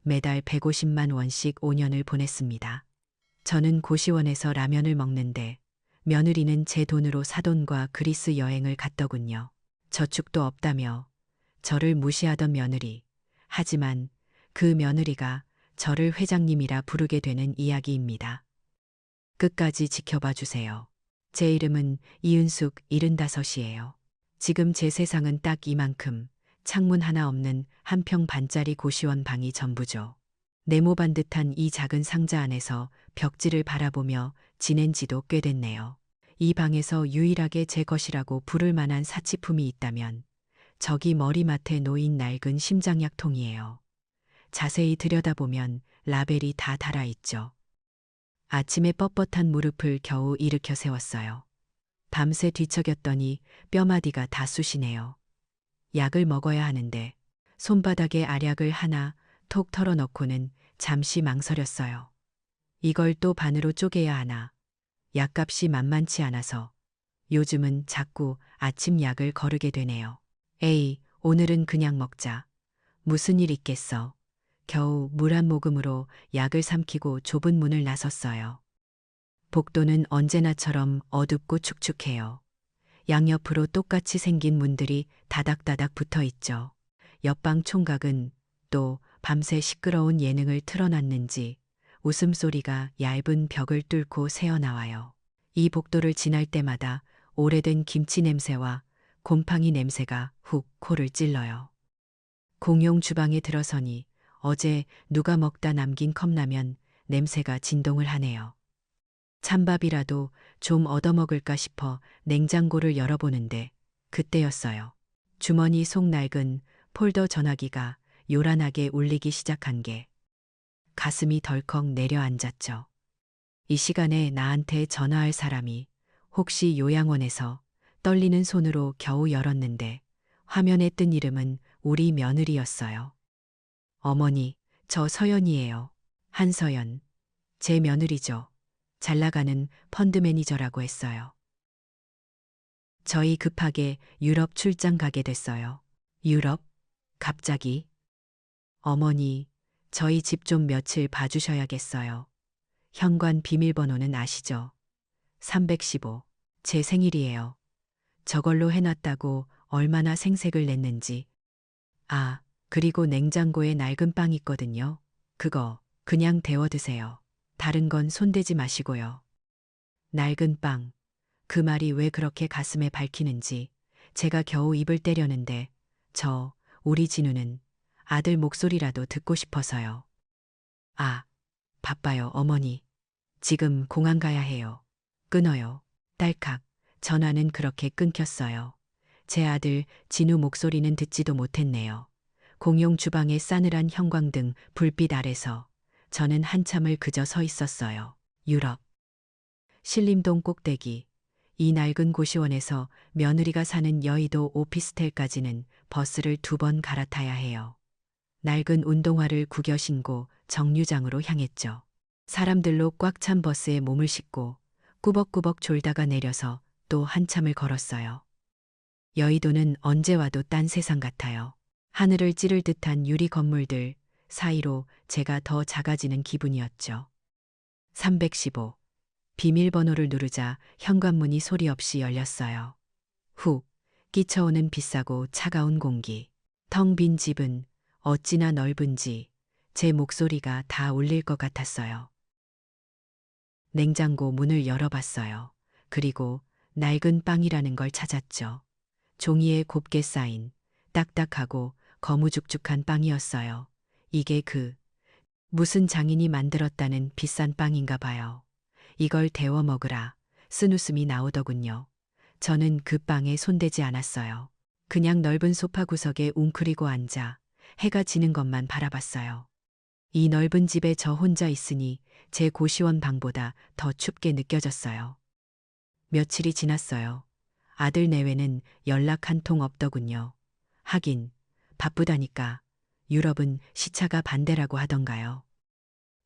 매달 150만 원씩 5년을 보냈습니다. 저는 고시원에서 라면을 먹는데 며느리는 제 돈으로 사돈과 그리스 여행을 갔더군요. 저축도 없다며 저를 무시하던 며느리. 하지만 그 며느리가 저를 회장님이라 부르게 되는 이야기입니다. 끝까지 지켜봐 주세요. 제 이름은 이은숙 75이에요. 지금 제 세상은 딱 이만큼 창문 하나 없는 한 평 반짜리 고시원 방이 전부죠. 네모반 듯한 이 작은 상자 안에서 벽지를 바라보며 지낸 지도 꽤 됐네요. 이 방에서 유일하게 제 것이라고 부를 만한 사치품이 있다면 저기 머리맡에 놓인 낡은 심장약통이에요. 자세히 들여다보면 라벨이 다 달아있죠. 아침에 뻣뻣한 무릎을 겨우 일으켜 세웠어요. 밤새 뒤척였더니 뼈마디가 다 쑤시네요. 약을 먹어야 하는데 손바닥에 알약을 하나 톡 털어넣고는 잠시 망설였어요. 이걸 또 반으로 쪼개야 하나. 약값이 만만치 않아서 요즘은 자꾸 아침 약을 거르게 되네요. 에이, 오늘은 그냥 먹자. 무슨 일 있겠어. 겨우 물 한 모금으로 약을 삼키고 좁은 문을 나섰어요. 복도는 언제나처럼 어둡고 축축해요. 양옆으로 똑같이 생긴 문들이 다닥다닥 붙어 있죠. 옆방 총각은 또 밤새 시끄러운 예능을 틀어놨는지 웃음소리가 얇은 벽을 뚫고 새어나와요. 이 복도를 지날 때마다 오래된 김치 냄새와 곰팡이 냄새가 훅 코를 찔러요. 공용 주방에 들어서니 어제 누가 먹다 남긴 컵라면 냄새가 진동을 하네요. 찬밥이라도 좀 얻어먹을까 싶어 냉장고를 열어보는데 그때였어요. 주머니 속 낡은 폴더 전화기가 요란하게 울리기 시작한 게 가슴이 덜컥 내려앉았죠. 이 시간에 나한테 전화할 사람이 혹시 요양원에서 떨리는 손으로 겨우 열었는데 화면에 뜬 이름은 우리 며느리였어요. 어머니, 저 서연이에요. 한서연. 제 며느리죠. 잘 나가는 펀드 매니저라고 했어요. 저희 급하게 유럽 출장 가게 됐어요. 유럽? 갑자기? 어머니, 저희 집 좀 며칠 봐주셔야겠어요. 현관 비밀번호는 아시죠? 315. 제 생일이에요. 저걸로 해놨다고 얼마나 생색을 냈는지. 아, 그리고 냉장고에 낡은 빵 있거든요. 그거 그냥 데워 드세요. 다른 건 손대지 마시고요. 낡은 빵. 그 말이 왜 그렇게 가슴에 박히는지 제가 겨우 입을 때려는데 우리 진우는 아들 목소리라도 듣고 싶어서요. 아, 바빠요, 어머니. 지금 공항 가야 해요. 끊어요. 딸칵. 전화는 그렇게 끊겼어요. 제 아들 진우 목소리는 듣지도 못했네요. 공용 주방의 싸늘한 형광등 불빛 아래서 저는 한참을 그저 서 있었어요. 유럽. 신림동 꼭대기. 이 낡은 고시원에서 며느리가 사는 여의도 오피스텔까지는 버스를 2번 갈아타야 해요. 낡은 운동화를 구겨 신고 정류장으로 향했죠. 사람들로 꽉 찬 버스에 몸을 싣고 꾸벅꾸벅 졸다가 내려서 또 한참을 걸었어요. 여의도는 언제 와도 딴 세상 같아요. 하늘을 찌를 듯한 유리 건물들 사이로 제가 더 작아지는 기분이었죠. 315. 비밀번호를 누르자 현관문이 소리 없이 열렸어요. 훅 끼쳐오는 비싸고 차가운 공기. 텅 빈 집은 어찌나 넓은지 제 목소리가 다 울릴 것 같았어요. 냉장고 문을 열어봤어요. 그리고 낡은 빵이라는 걸 찾았죠. 종이에 곱게 쌓인 딱딱하고 거무죽죽한 빵이었어요. 이게 무슨 장인이 만들었다는 비싼 빵인가 봐요. 이걸 데워 먹으라 쓴 웃음이 나오더군요. 저는 그 빵에 손대지 않았어요. 그냥 넓은 소파 구석에 웅크리고 앉아 해가 지는 것만 바라봤어요. 이 넓은 집에 저 혼자 있으니 제 고시원 방보다 더 춥게 느껴졌어요. 며칠이 지났어요. 아들 내외는 연락 한 통 없더군요. 하긴 바쁘다니까 유럽은 시차가 반대라고 하던가요.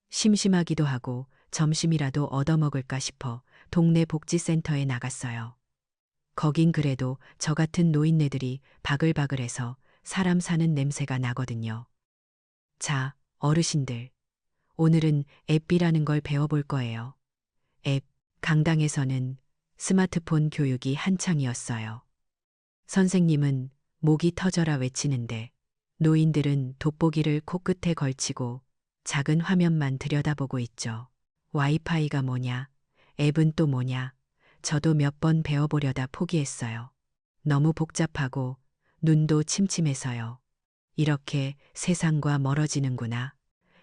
심심하기도 하고 점심이라도 얻어먹을까 싶어 동네 복지센터에 나갔어요. 거긴 그래도 저 같은 노인네들이 바글바글해서 사람 사는 냄새가 나거든요. 자, 어르신들, 오늘은 앱이라는 걸 배워볼 거예요. 앱, 강당에서는 스마트폰 교육이 한창이었어요. 선생님은 목이 터져라 외치는데 노인들은 돋보기를 코끝에 걸치고 작은 화면만 들여다보고 있죠. 와이파이가 뭐냐? 앱은 또 뭐냐? 저도 몇 번 배워보려다 포기했어요. 너무 복잡하고 눈도 침침해서요. 이렇게 세상과 멀어지는구나.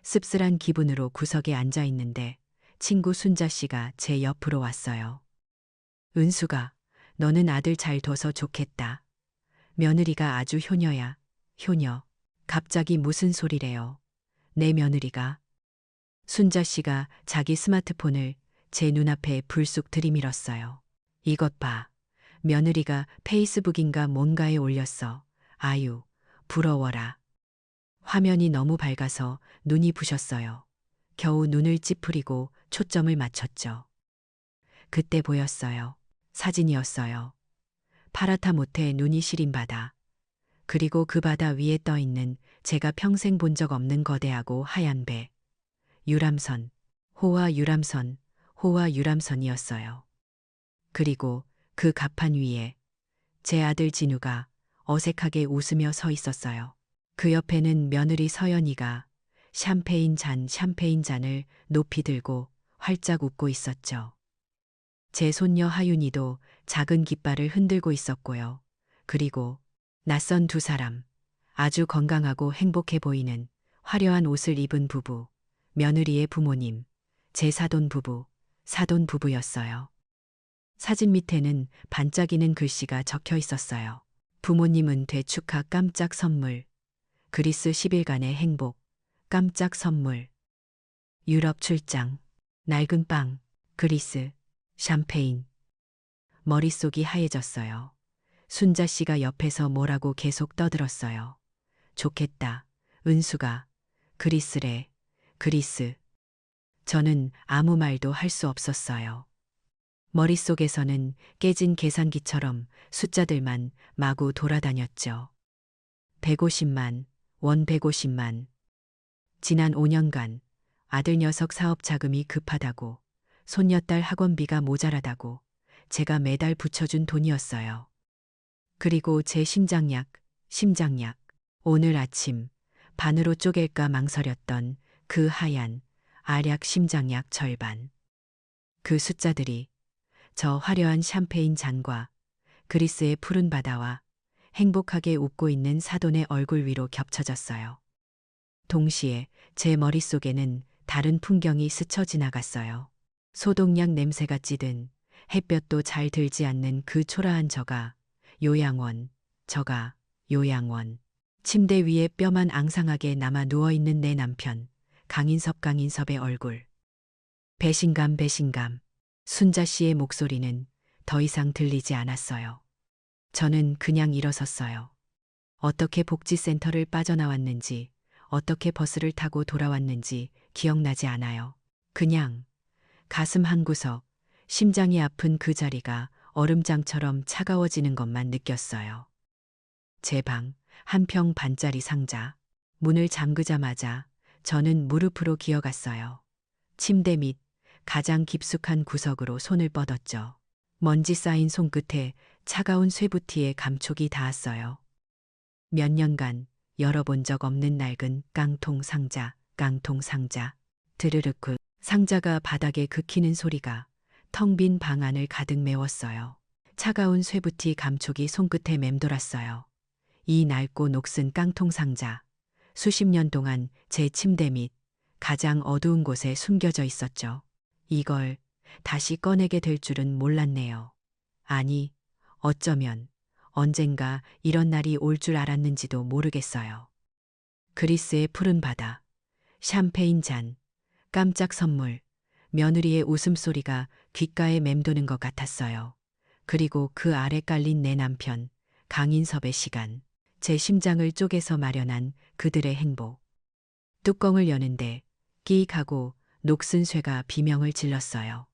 씁쓸한 기분으로 구석에 앉아 있는데 친구 순자 씨가 제 옆으로 왔어요. 은수가, 너는 아들 잘 둬서 좋겠다. 며느리가 아주 효녀야. 효녀. 갑자기 무슨 소리래요. 내 며느리가. 순자 씨가 자기 스마트폰을 제 눈앞에 불쑥 들이밀었어요. 이것 봐. 며느리가 페이스북인가 뭔가에 올렸어. 아유, 부러워라. 화면이 너무 밝아서 눈이 부셨어요. 겨우 눈을 찌푸리고 초점을 맞췄죠. 그때 보였어요. 사진이었어요. 파랗다 못해 눈이 시린 바다. 그리고 그 바다 위에 떠 있는 제가 평생 본 적 없는 거대하고 하얀 배. 유람선, 호와 유람선, 호와 유람선이었어요. 그리고 그 갑판 위에 제 아들 진우가 어색하게 웃으며 서 있었어요. 그 옆에는 며느리 서연이가 샴페인 잔을 높이 들고 활짝 웃고 있었죠. 제 손녀 하윤이도 작은 깃발을 흔들고 있었고요. 그리고 낯선 두 사람, 아주 건강하고 행복해 보이는 화려한 옷을 입은 부부, 며느리의 부모님, 제 사돈 부부였어요. 사진 밑에는 반짝이는 글씨가 적혀 있었어요. 부모님은 되축하 깜짝 선물, 그리스 10일간의 행복, 깜짝 선물, 유럽 출장, 낡은 빵, 그리스, 샴페인. 머릿속이 하얘졌어요. 순자 씨가 옆에서 뭐라고 계속 떠들었어요. 좋겠다. 은수가. 그리스래. 그리스. 저는 아무 말도 할 수 없었어요. 머릿속에서는 깨진 계산기처럼 숫자들만 마구 돌아다녔죠. 150만, 원 150만. 지난 5년간 아들 녀석 사업 자금이 급하다고, 손녀딸 학원비가 모자라다고 제가 매달 붙여준 돈이었어요. 그리고 제 심장약. 오늘 아침 반으로 쪼갤까 망설였던 그 하얀 알약 심장약 절반. 그 숫자들이 저 화려한 샴페인 잔과 그리스의 푸른 바다와 행복하게 웃고 있는 사돈의 얼굴 위로 겹쳐졌어요. 동시에 제 머릿속에는 다른 풍경이 스쳐 지나갔어요. 소독약 냄새가 찌든 햇볕도 잘 들지 않는 그 초라한 저가 요양원. 침대 위에 뼈만 앙상하게 남아 누워있는 내 남편, 강인섭의 얼굴. 배신감. 순자 씨의 목소리는 더 이상 들리지 않았어요. 저는 그냥 일어섰어요. 어떻게 복지센터를 빠져나왔는지, 어떻게 버스를 타고 돌아왔는지 기억나지 않아요. 그냥 가슴 한구석, 심장이 아픈 그 자리가 얼음장처럼 차가워지는 것만 느꼈어요. 제 방, 한 평 반짜리 상자. 문을 잠그자마자 저는 무릎으로 기어갔어요. 침대 밑 가장 깊숙한 구석으로 손을 뻗었죠. 먼지 쌓인 손끝에 차가운 쇠부티의 감촉이 닿았어요. 몇 년간 열어본 적 없는 낡은 깡통 상자. 드르륵. 상자가 바닥에 긁히는 소리가 텅 빈 방 안을 가득 메웠어요. 차가운 쇠부티 감촉이 손끝에 맴돌았어요. 이 낡고 녹슨 깡통 상자. 수십 년 동안 제 침대 밑 가장 어두운 곳에 숨겨져 있었죠. 이걸 다시 꺼내게 될 줄은 몰랐네요. 아니, 어쩌면 언젠가 이런 날이 올 줄 알았는지도 모르겠어요. 그리스의 푸른 바다, 샴페인 잔, 깜짝 선물, 며느리의 웃음소리가 귓가에 맴도는 것 같았어요. 그리고 그 아래 깔린 내 남편, 강인섭의 시간, 제 심장을 쪼개서 마련한 그들의 행복. 뚜껑을 여는데 끼익 하고 녹슨 쇠가 비명을 질렀어요.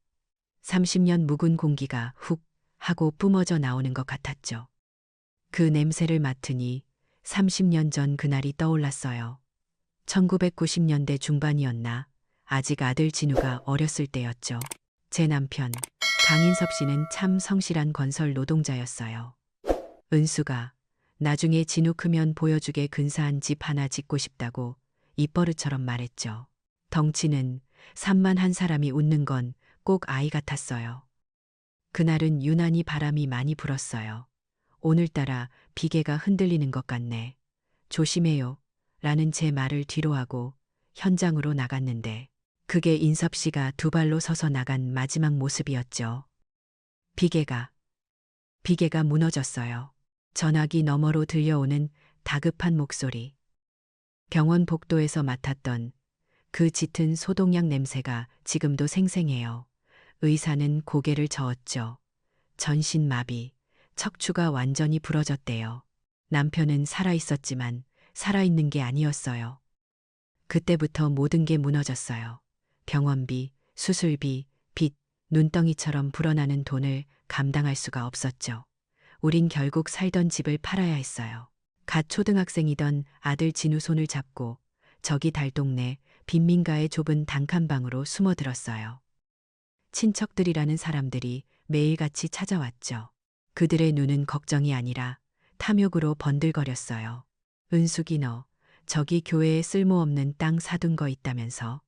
30년 묵은 공기가 훅 하고 뿜어져 나오는 것 같았죠. 그 냄새를 맡으니 30년 전 그날이 떠올랐어요. 1990년대 중반이었나 아직 아들 진우가 어렸을 때였죠. 제 남편 강인섭 씨는 참 성실한 건설 노동자였어요. 은수가 나중에 진우 크면 보여주게 근사한 집 하나 짓고 싶다고 입버릇처럼 말했죠. 덩치는 산만한 사람이 웃는 건 꼭 아이 같았어요. 그날은 유난히 바람이 많이 불었어요. 오늘따라 비계가 흔들리는 것 같네. 조심해요. 라는 제 말을 뒤로하고 현장으로 나갔는데 그게 인섭 씨가 두 발로 서서 나간 마지막 모습이었죠. 비계가 무너졌어요. 전화기 너머로 들려오는 다급한 목소리. 병원 복도에서 맡았던 그 짙은 소독약 냄새가 지금도 생생해요. 의사는 고개를 저었죠. 전신마비, 척추가 완전히 부러졌대요. 남편은 살아있었지만 살아있는 게 아니었어요. 그때부터 모든 게 무너졌어요. 병원비, 수술비, 빚, 눈덩이처럼 불어나는 돈을 감당할 수가 없었죠. 우린 결국 살던 집을 팔아야 했어요. 갓 초등학생이던 아들 진우 손을 잡고 저기 달동네 빈민가의 좁은 단칸방으로 숨어들었어요. 친척들이라는 사람들이 매일같이 찾아왔죠. 그들의 눈은 걱정이 아니라 탐욕으로 번들거렸어요. 은숙이 너 저기 교회에 쓸모없는 땅 사둔 거 있다면서.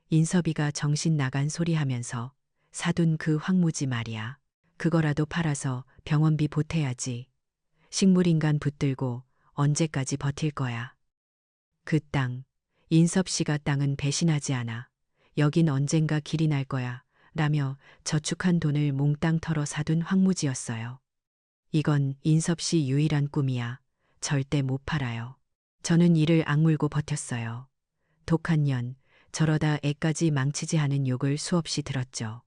인섭이가 정신 나간 소리 하면서 사둔 그 황무지 말이야. 그거라도 팔아서 병원비 보태야지. 식물인간 붙들고 언제까지 버틸 거야. 그 땅, 인섭 씨가 땅은 배신하지 않아. 여긴 언젠가 길이 날 거야. 라며 저축한 돈을 몽땅 털어 사둔 황무지였어요. 이건 인섭 씨 유일한 꿈이야. 절대 못 팔아요. 저는 이를 악물고 버텼어요. 독한 년, 저러다 애까지 망치지 않은 욕을 수없이 들었죠.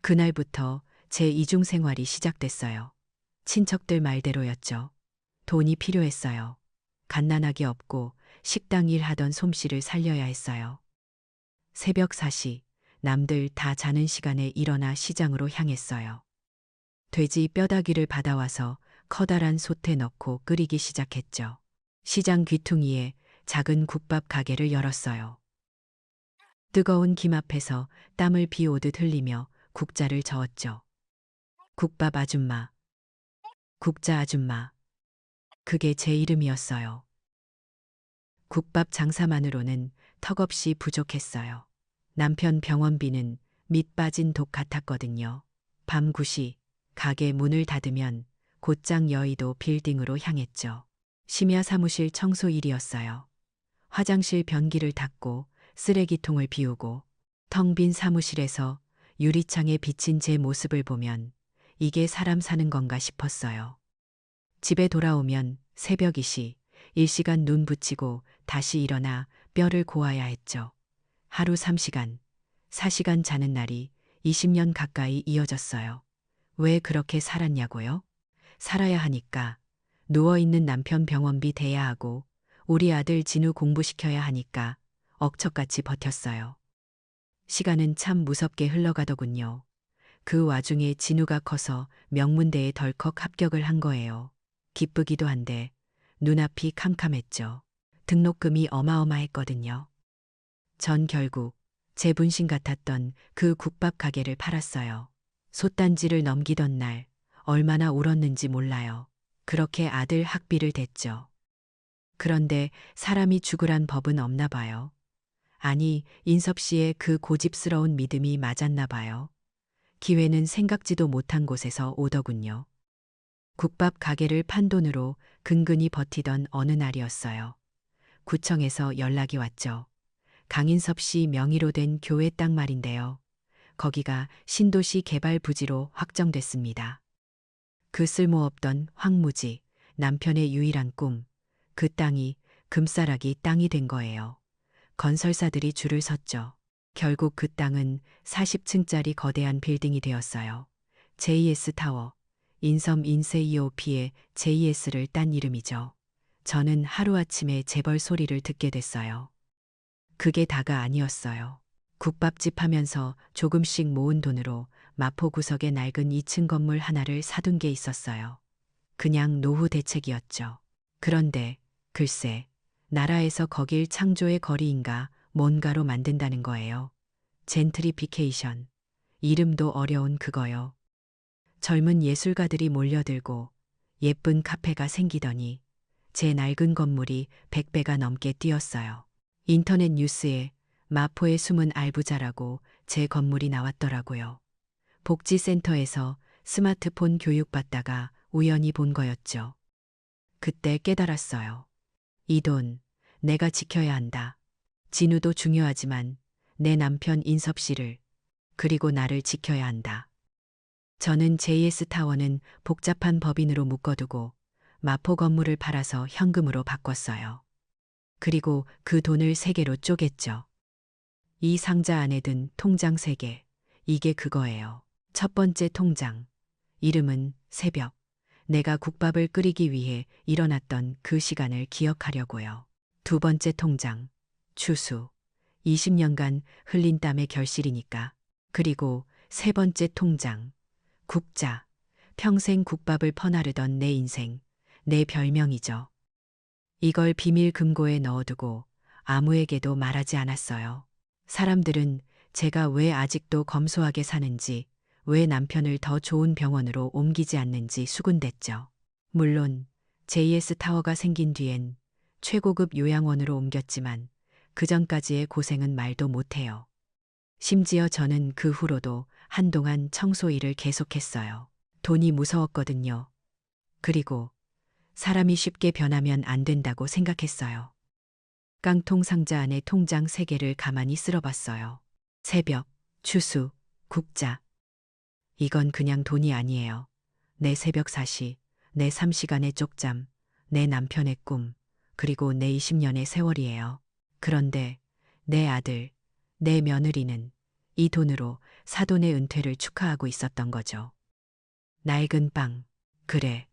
그날부터 제 이중 생활이 시작됐어요. 친척들 말대로였죠. 돈이 필요했어요. 갓난아기 없고 식당 일 하던 솜씨를 살려야 했어요. 새벽 4시, 남들 다 자는 시간에 일어나 시장으로 향했어요. 돼지 뼈다귀를 받아와서 커다란 솥에 넣고 끓이기 시작했죠. 시장 귀퉁이에 작은 국밥 가게를 열었어요. 뜨거운 김 앞에서 땀을 비 오듯 흘리며 국자를 저었죠. 국밥 아줌마, 국자 아줌마. 그게 제 이름이었어요. 국밥 장사만으로는 턱없이 부족했어요. 남편 병원비는 밑 빠진 독 같았거든요. 밤 9시 가게 문을 닫으면 곧장 여의도 빌딩으로 향했죠. 심야 사무실 청소 일이었어요. 화장실 변기를 닦고 쓰레기통을 비우고 텅 빈 사무실에서 유리창에 비친 제 모습을 보면 이게 사람 사는 건가 싶었어요. 집에 돌아오면 새벽 2시, 1시간 눈 붙이고 다시 일어나 뼈를 고아야 했죠. 하루 3시간, 4시간 자는 날이 20년 가까이 이어졌어요. 왜 그렇게 살았냐고요? 살아야 하니까. 누워있는 남편 병원비 대야 하고 우리 아들 진우 공부시켜야 하니까 억척같이 버텼어요. 시간은 참 무섭게 흘러가더군요. 그 와중에 진우가 커서 명문대에 덜컥 합격을 한 거예요. 기쁘기도 한데 눈앞이 캄캄했죠. 등록금이 어마어마했거든요. 전 결국 제 분신 같았던 그 국밥 가게를 팔았어요. 솥단지를 넘기던 날 얼마나 울었는지 몰라요. 그렇게 아들 학비를 댔죠. 그런데 사람이 죽으란 법은 없나 봐요. 아니, 인섭 씨의 그 고집스러운 믿음이 맞았나 봐요. 기회는 생각지도 못한 곳에서 오더군요. 국밥 가게를 판 돈으로 근근히 버티던 어느 날이었어요. 구청에서 연락이 왔죠. 강인섭 씨 명의로 된 교회 땅 말인데요. 거기가 신도시 개발 부지로 확정됐습니다. 그 쓸모없던 황무지, 남편의 유일한 꿈, 그 땅이 금싸라기 땅이 된 거예요. 건설사들이 줄을 섰죠. 결국 그 땅은 40층짜리 거대한 빌딩이 되었어요. JS 타워, 인섬 인세이오피의 JS를 딴 이름이죠. 저는 하루아침에 재벌 소리를 듣게 됐어요. 그게 다가 아니었어요. 국밥집 하면서 조금씩 모은 돈으로 마포 구석의 낡은 2층 건물 하나를 사둔 게 있었어요. 그냥 노후 대책이었죠. 그런데 글쎄 나라에서 거길 창조의 거리인가 뭔가로 만든다는 거예요. 젠트리피케이션. 이름도 어려운 그거요. 젊은 예술가들이 몰려들고 예쁜 카페가 생기더니 제 낡은 건물이 100배가 넘게 뛰었어요. 인터넷 뉴스에 마포의 숨은 알부자라고 제 건물이 나왔더라고요. 복지센터에서 스마트폰 교육받다가 우연히 본 거였죠. 그때 깨달았어요. 이 돈, 내가 지켜야 한다. 진우도 중요하지만 내 남편 인섭 씨를, 그리고 나를 지켜야 한다. 저는 JS타워는 복잡한 법인으로 묶어두고 마포 건물을 팔아서 현금으로 바꿨어요. 그리고 그 돈을 3개로 쪼갰죠. 이 상자 안에 든 통장 3개. 이게 그거예요. 첫 번째 통장. 이름은 새벽. 내가 국밥을 끓이기 위해 일어났던 그 시간을 기억하려고요. 두 번째 통장. 추수. 20년간 흘린 땀의 결실이니까. 그리고 세 번째 통장. 국자. 평생 국밥을 퍼나르던 내 인생, 내 별명이죠. 이걸 비밀 금고에 넣어두고 아무에게도 말하지 않았어요. 사람들은 제가 왜 아직도 검소하게 사는지, 왜 남편을 더 좋은 병원으로 옮기지 않는지 수군댔죠. 물론 JS타워가 생긴 뒤엔 최고급 요양원으로 옮겼지만 그 전까지의 고생은 말도 못해요. 심지어 저는 그 후로도 한동안 청소 일을 계속했어요. 돈이 무서웠거든요. 그리고 사람이 쉽게 변하면 안 된다고 생각했어요. 깡통 상자 안에 통장 3개를 가만히 쓸어봤어요. 새벽, 추수, 국자. 이건 그냥 돈이 아니에요. 내 새벽 4시, 내 3시간의 쪽잠, 내 남편의 꿈, 그리고 내 20년의 세월이에요. 그런데 내 아들, 내 며느리는 이 돈으로 사돈의 은퇴를 축하하고 있었던 거죠. 낡은 빵. 그래.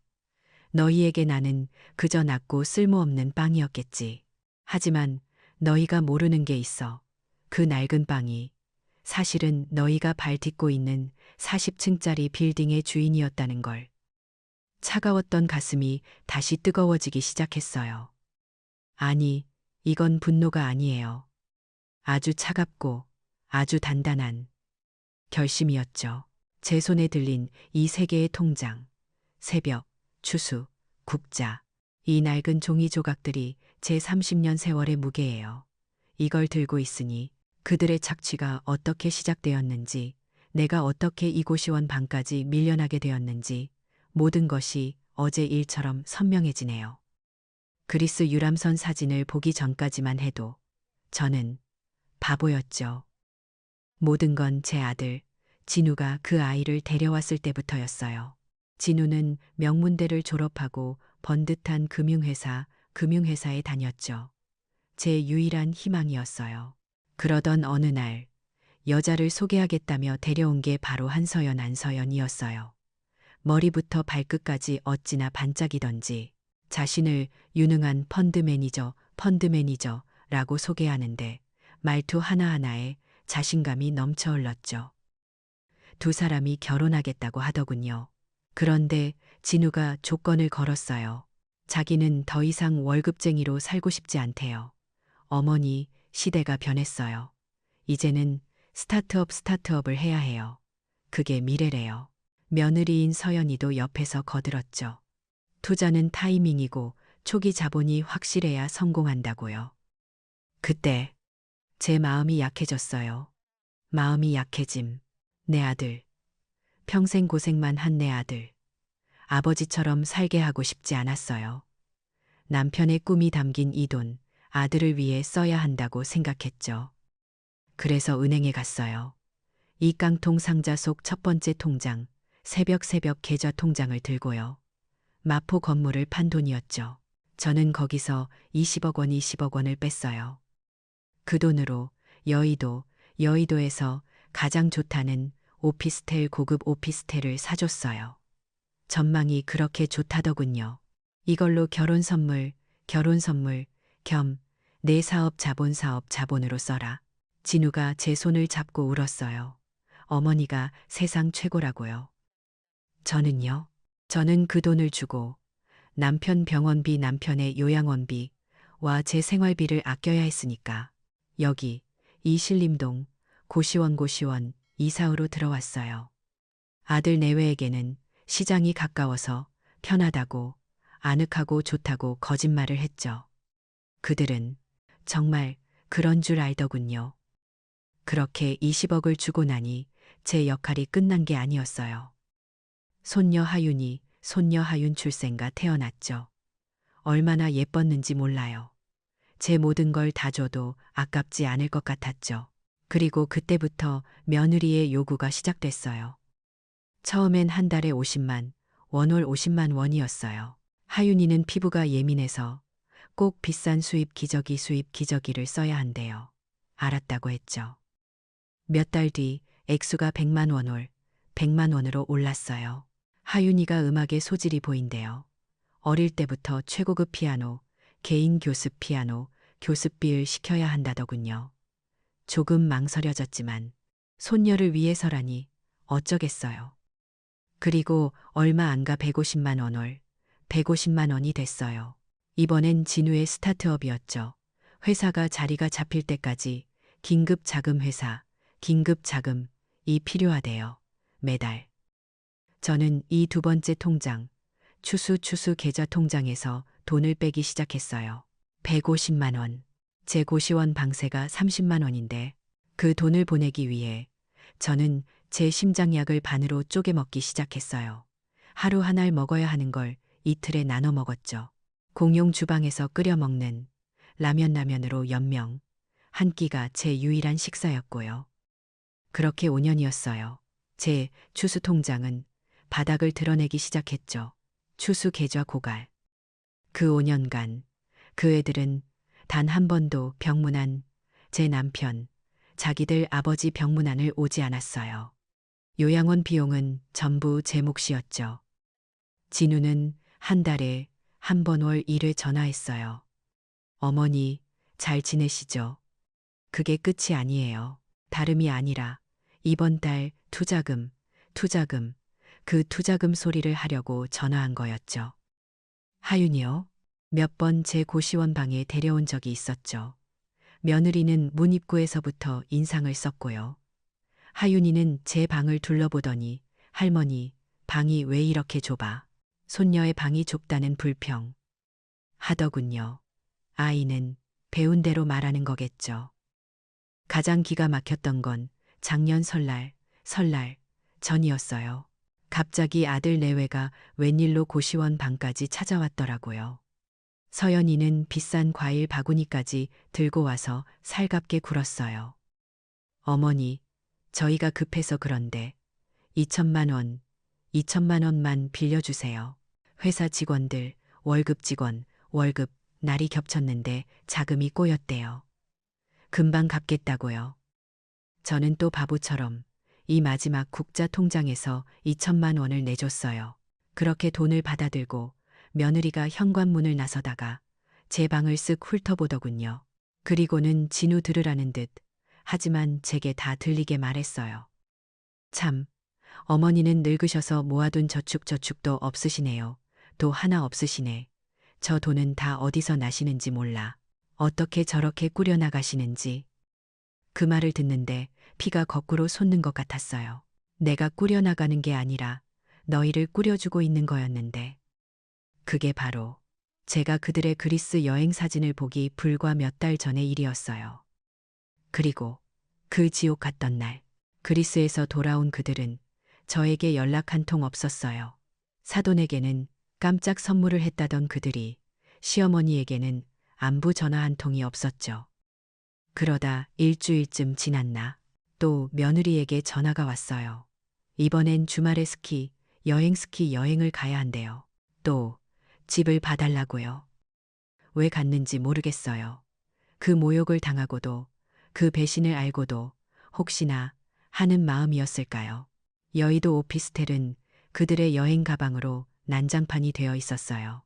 너희에게 나는 그저 낡고 쓸모없는 빵이었겠지. 하지만 너희가 모르는 게 있어. 그 낡은 빵이 사실은 너희가 발 딛고 있는 40층짜리 빌딩의 주인이었다는 걸. 차가웠던 가슴이 다시 뜨거워지기 시작했어요. 아니, 이건 분노가 아니에요. 아주 차갑고 아주 단단한 결심이었죠. 제 손에 들린 이 3개의 통장, 새벽, 추수, 국자. 이 낡은 종이 조각들이 제 30년 세월의 무게예요. 이걸 들고 있으니 그들의 착취가 어떻게 시작되었는지, 내가 어떻게 이고시원 방까지 밀려나게 되었는지 모든 것이 어제 일처럼 선명해지네요. 그리스 유람선 사진을 보기 전까지만 해도 저는 바보였죠. 모든 건 제 아들, 진우가 그 아이를 데려왔을 때부터였어요. 진우는 명문대를 졸업하고 번듯한 금융회사에 다녔죠. 제 유일한 희망이었어요. 그러던 어느 날 여자를 소개하겠다며 데려온 게 바로 안서연이었어요. 머리부터 발끝까지 어찌나 반짝이던지 자신을 유능한 펀드 매니저라고 소개하는데 말투 하나하나에 자신감이 넘쳐 흘렀죠. 두 사람이 결혼하겠다고 하더군요. 그런데 진우가 조건을 걸었어요. 자기는 더 이상 월급쟁이로 살고 싶지 않대요. 어머니, 시대가 변했어요. 이제는 스타트업을 해야 해요. 그게 미래래요. 며느리인 서연이도 옆에서 거들었죠. 투자는 타이밍이고 초기 자본이 확실해야 성공한다고요. 그때 제 마음이 약해졌어요. 마음이 약해짐. 내 아들. 평생 고생만 한 내 아들. 아버지처럼 살게 하고 싶지 않았어요. 남편의 꿈이 담긴 이 돈, 아들을 위해 써야 한다고 생각했죠. 그래서 은행에 갔어요. 이 깡통 상자 속 첫 번째 통장, 새벽 계좌 통장을 들고요. 마포 건물을 판 돈이었죠. 저는 거기서 20억 원을 뺐어요. 그 돈으로 여의도에서 가장 좋다는 고급 오피스텔을 사줬어요. 전망이 그렇게 좋다더군요. 이걸로 결혼 선물 겸 내 사업 자본으로 써라. 진우가 제 손을 잡고 울었어요. 어머니가 세상 최고라고요. 저는 그 돈을 주고 남편 병원비, 남편의 요양원비, 와 제 생활비를 아껴야 했으니까. 여기 이신림동 고시원 이사후로 들어왔어요. 아들 내외에게는 시장이 가까워서 편하다고 아늑하고 좋다고 거짓말을 했죠. 그들은 정말 그런 줄 알더군요. 그렇게 20억을 주고 나니 제 역할이 끝난 게 아니었어요. 손녀 하윤이 손녀 하윤 출생가 태어났죠. 얼마나 예뻤는지 몰라요. 제 모든 걸 다 줘도 아깝지 않을 것 같았죠. 그리고 그때부터 며느리의 요구가 시작됐어요. 처음엔 한 달에 50만, 원월 50만 원이었어요. 하윤이는 피부가 예민해서 꼭 비싼 수입 기저귀를 써야 한대요. 알았다고 했죠. 몇 달 뒤 액수가 100만 원월, 100만 원으로 올랐어요. 하윤이가 음악에 소질이 보인대요. 어릴 때부터 최고급 피아노, 개인 교습 피아노, 교습비를 시켜야 한다더군요. 조금 망설여졌지만 손녀를 위해서라니 어쩌겠어요. 그리고 얼마 안 가 150만 원월, 150만 원이 됐어요. 이번엔 진우의 스타트업이었죠. 회사가 자리가 잡힐 때까지 긴급 자금 회사, 긴급 자금이 필요하대요. 매달. 저는 이 두 번째 통장, 추수 계좌 통장에서 돈을 빼기 시작했어요. 150만 원. 제 고시원 방세가 30만 원인데 그 돈을 보내기 위해 저는 제 심장약을 반으로 쪼개 먹기 시작했어요. 하루 한 알 먹어야 하는 걸 이틀에 나눠 먹었죠. 공용 주방에서 끓여 먹는 라면으로 연명. 한 끼가 제 유일한 식사였고요. 그렇게 5년이었어요. 제 추수 통장은 바닥을 드러내기 시작했죠. 추수 계좌 고갈. 그 5년간 그 애들은 단 한 번도 병문안, 제 남편, 자기들 아버지 병문안을 오지 않았어요. 요양원 비용은 전부 제 몫이었죠. 진우는 한 달에 한 번 월 1회 전화했어요. 어머니, 잘 지내시죠? 그게 끝이 아니에요. 다름이 아니라 이번 달 투자금, 그 투자금 소리를 하려고 전화한 거였죠. 하윤이요? 몇 번 제 고시원 방에 데려온 적이 있었죠. 며느리는 문 입구에서부터 인상을 썼고요. 하윤이는 제 방을 둘러보더니 할머니, 방이 왜 이렇게 좁아? 손녀의 방이 좁다는 불평. 하더군요. 아이는 배운 대로 말하는 거겠죠. 가장 기가 막혔던 건 작년 설날 전이었어요. 갑자기 아들 내외가 웬일로 고시원 방까지 찾아왔더라고요. 서연이는 비싼 과일 바구니까지 들고 와서 살갑게 굴었어요. 어머니, 저희가 급해서 그런데 2천만 원만 빌려주세요. 회사 직원들, 월급 날이 겹쳤는데 자금이 꼬였대요. 금방 갚겠다고요. 저는 또 바보처럼 이 마지막 국자 통장에서 2천만 원을 내줬어요. 그렇게 돈을 받아들고 며느리가 현관문을 나서다가 제 방을 쓱 훑어보더군요. 그리고는 진우 들으라는 듯 하지만 제게 다 들리게 말했어요. 참, 어머니는 늙으셔서 모아둔 저축도 없으시네요. 도 하나 없으시네. 저 돈은 다 어디서 나시는지 몰라. 어떻게 저렇게 꾸려나가시는지. 그 말을 듣는데 피가 거꾸로 솟는 것 같았어요. 내가 꾸려나가는 게 아니라 너희를 꾸려주고 있는 거였는데. 그게 바로 제가 그들의 그리스 여행 사진을 보기 불과 몇 달 전의 일이었어요. 그리고 그 지옥 갔던 날, 그리스에서 돌아온 그들은 저에게 연락 한 통 없었어요. 사돈에게는 깜짝 선물을 했다던 그들이 시어머니에게는 안부 전화 한 통이 없었죠. 그러다 일주일쯤 지났나 또 며느리에게 전화가 왔어요. 이번엔 주말에 여행을 가야 한대요. 또 집을 봐달라고요. 왜 갔는지 모르겠어요. 그 모욕을 당하고도 그 배신을 알고도 혹시나 하는 마음이었을까요? 여의도 오피스텔은 그들의 여행 가방으로 난장판이 되어 있었어요.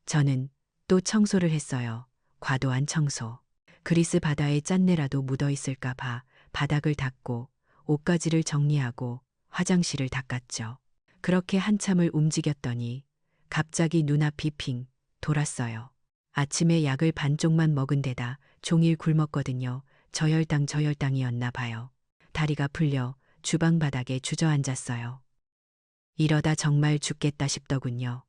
저는 또 청소를 했어요. 과도한 청소. 그리스 바다에 짠내라도 묻어 있을까 봐 바닥을 닦고 옷가지를 정리하고 화장실을 닦았죠. 그렇게 한참을 움직였더니 갑자기 눈앞이 핑 돌았어요. 아침에 약을 반쪽만 먹은 데다 종일 굶었거든요. 저혈당이었나 봐요. 다리가 풀려 주방 바닥에 주저앉았어요. 이러다 정말 죽겠다 싶더군요.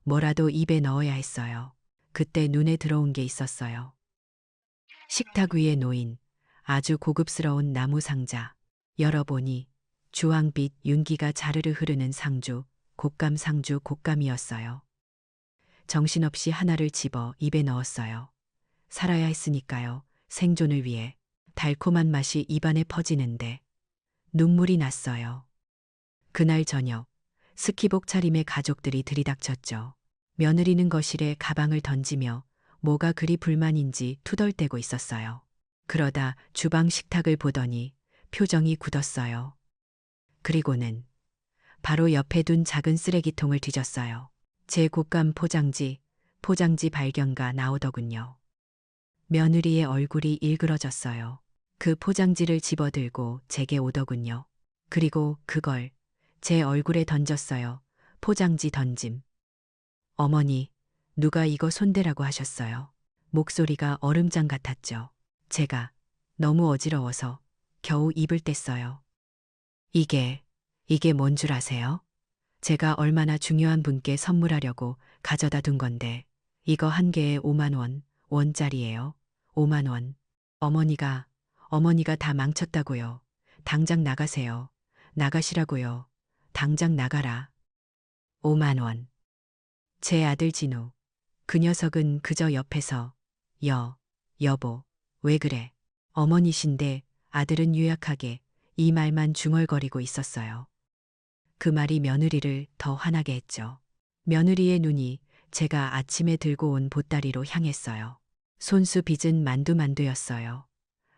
뭐라도 입에 넣어야 했어요. 그때 눈에 들어온 게 있었어요. 식탁 위에 놓인 아주 고급스러운 나무 상자. 열어보니 주황빛 윤기가 자르르 흐르는 상주, 곶감이었어요. 정신없이 하나를 집어 입에 넣었어요. 살아야 했으니까요. 생존을 위해. 달콤한 맛이 입안에 퍼지는데 눈물이 났어요. 그날 저녁 스키복 차림의 가족들이 들이닥쳤죠. 며느리는 거실에 가방을 던지며 뭐가 그리 불만인지 투덜대고 있었어요. 그러다 주방 식탁을 보더니 표정이 굳었어요. 그리고는 바로 옆에 둔 작은 쓰레기통을 뒤졌어요. 제 곶감 포장지 발견가 나오더군요. 며느리의 얼굴이 일그러졌어요. 그 포장지를 집어들고 제게 오더군요. 그리고 그걸 제 얼굴에 던졌어요. 포장지 던짐. 어머니, 누가 이거 손대라고 하셨어요. 목소리가 얼음장 같았죠. 제가 너무 어지러워서 겨우 입을 뗐어요. 이게 뭔 줄 아세요? 제가 얼마나 중요한 분께 선물하려고 가져다 둔 건데, 이거 한 개에 5만 원짜리예요. 5만 원. 어머니가 다 망쳤다고요. 당장 나가세요. 나가시라고요. 당장 나가라. 5만 원. 제 아들 진우. 그 녀석은 그저 옆에서 여보, 왜 그래? 어머니신데 아들은 유약하게 이 말만 중얼거리고 있었어요. 그 말이 며느리를 더 화나게 했죠. 며느리의 눈이 제가 아침에 들고 온 보따리로 향했어요. 손수 빚은 만두였어요.